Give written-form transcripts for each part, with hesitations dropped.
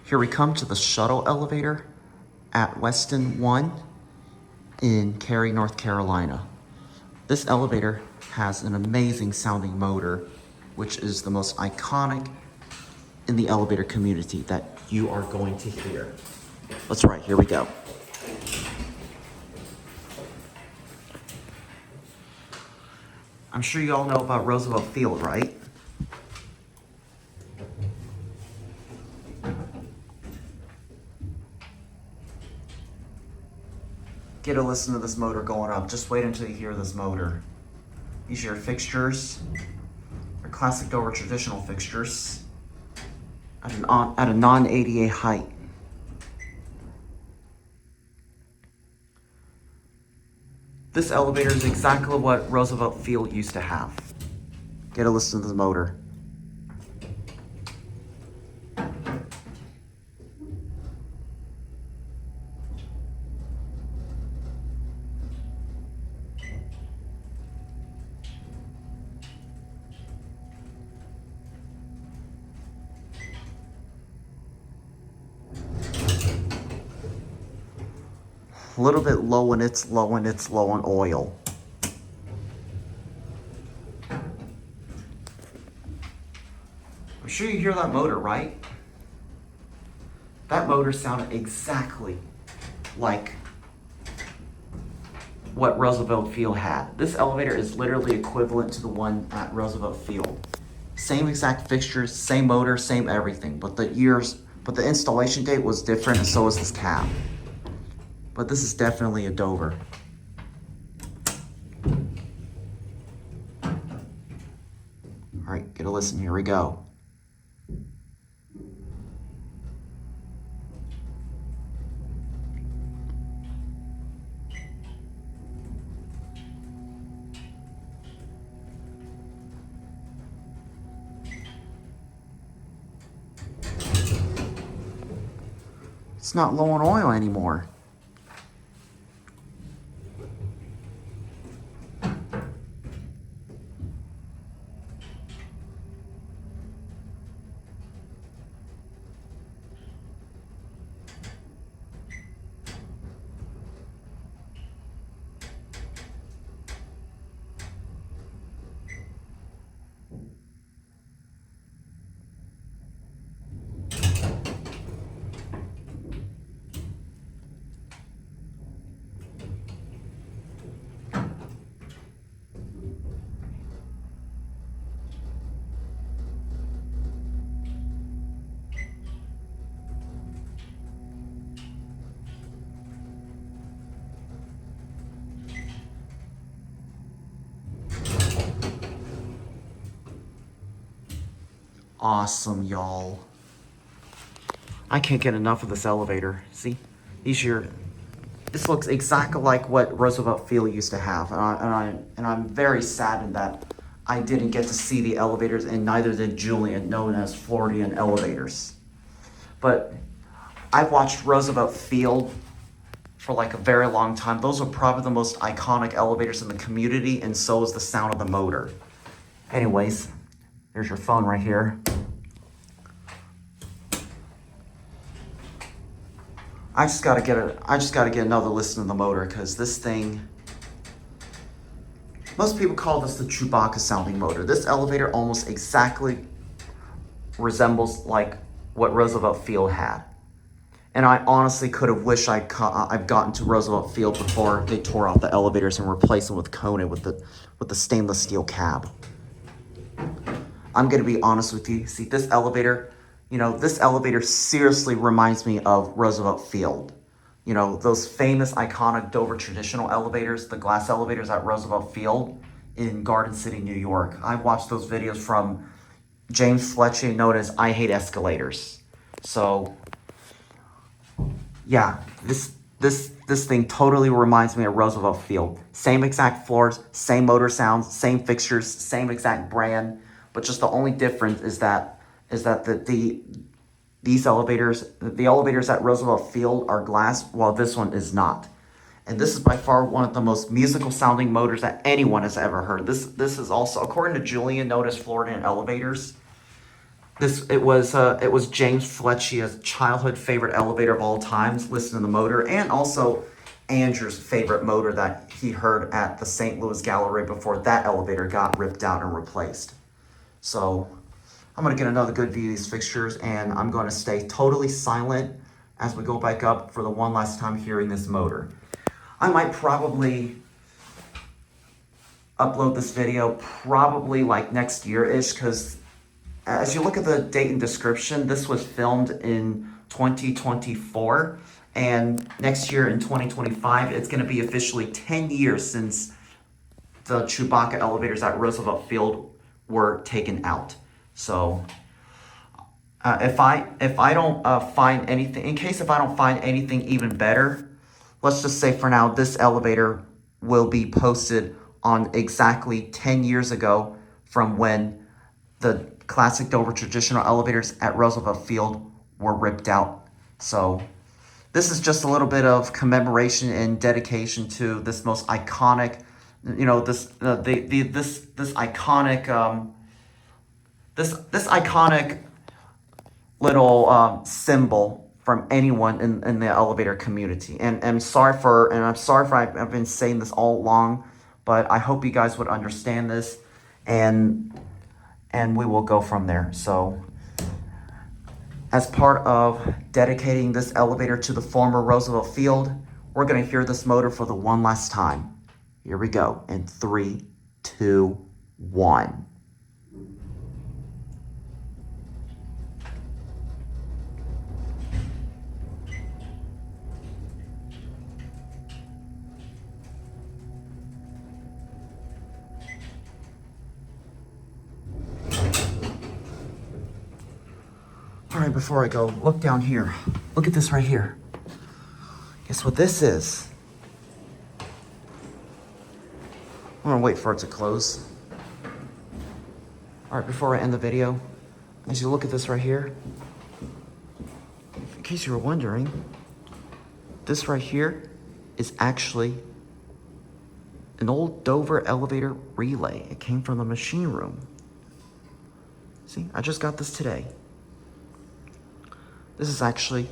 Here we come to the shuttle elevator at Weston 1 in Cary, North Carolina. This elevator has an amazing sounding motor, which is the most iconic in the elevator community that you are going to hear. That's right, here we go. I'm sure you all know about Roosevelt Field, right? Get a listen to this motor going up. Just wait until you hear this motor. These are your fixtures. They're classic Dover traditional fixtures at a non-ADA height. This elevator is exactly what Roosevelt Field used to have. Get a listen to the motor. A little bit low and it's low and it's low on oil. I'm sure you hear that motor, right? That motor sounded exactly like what Roosevelt Field had. This elevator is literally equivalent to the one at Roosevelt Field. Same exact fixtures, same motor, same everything, but the installation date was different, and so was this cab. But this is definitely a Dover. All right, get a listen, here we go. It's not low on oil anymore. Awesome, y'all. I can't get enough of this elevator. See, this looks exactly like what Roosevelt Field used to have, and I'm very saddened that I didn't get to see the elevators, and neither did Julian, known as Floridian Elevators. But I've watched Roosevelt Field for like a very long time. Those are probably the most iconic elevators in the community, and so is the sound of the motor. Anyways, there's your phone right here. I just gotta get another listen to the motor, because this thing, most people call this the Chewbacca sounding motor. This elevator almost exactly resembles like what Roosevelt Field had. And I honestly could have wished I've gotten to Roosevelt Field before they tore out the elevators and replaced them with Kona with the stainless steel cab. I'm gonna be honest with you. See, this elevator, this elevator seriously reminds me of Roosevelt Field. Those famous iconic Dover traditional elevators, the glass elevators at Roosevelt Field in Garden City, New York. I've watched those videos from James Fletcher, known as I Hate Escalators. So, yeah, this thing totally reminds me of Roosevelt Field. Same exact floors, same motor sounds, same fixtures, same exact brand. But just the only difference is that these elevators, the elevators at Roosevelt Field are glass, while this one is not. And this is by far one of the most musical sounding motors that anyone has ever heard. This is also, according to Julian, known as Floridian Elevators. it was James Fletchia's childhood favorite elevator of all times. Listen to the motor, and also Andrew's favorite motor that he heard at the St. Louis Gallery before that elevator got ripped out and replaced. So I'm gonna get another good view of these fixtures, and I'm gonna stay totally silent as we go back up for the one last time hearing this motor. I might probably upload this video probably like next year-ish, because as you look at the date and description, this was filmed in 2024, and next year in 2025, it's going to be officially 10 years since the Chewbacca elevators at Roosevelt Field were taken out. So if I don't find anything, in case if I don't find anything even better, let's just say for now, this elevator will be posted on exactly 10 years ago from when the classic Dover traditional elevators at Roosevelt Field were ripped out. So this is just a little bit of commemoration and dedication to this most iconic, this iconic little symbol from anyone in the elevator community. And I'm sorry for I've been saying this all along, but I hope you guys would understand this, and we will go from there. So as part of dedicating this elevator to the former Roosevelt Field, we're going to hear this motor for the one last time. Here we go in 3, 2, 1. All right, before I go, look down here. Look at this right here. Guess what this is? I'm gonna wait for it to close. All right, before I end the video, as you look at this right here, in case you were wondering, this right here is actually an old Dover elevator relay. It came from the machine room. See, I just got this today. This is actually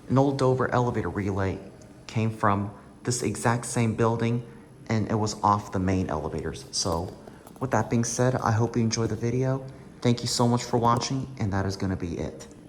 an old Dover elevator relay. Came from this exact same building, and it was off the main elevators. So with that being said, I hope you enjoyed the video. Thank you so much for watching, and that is going to be it.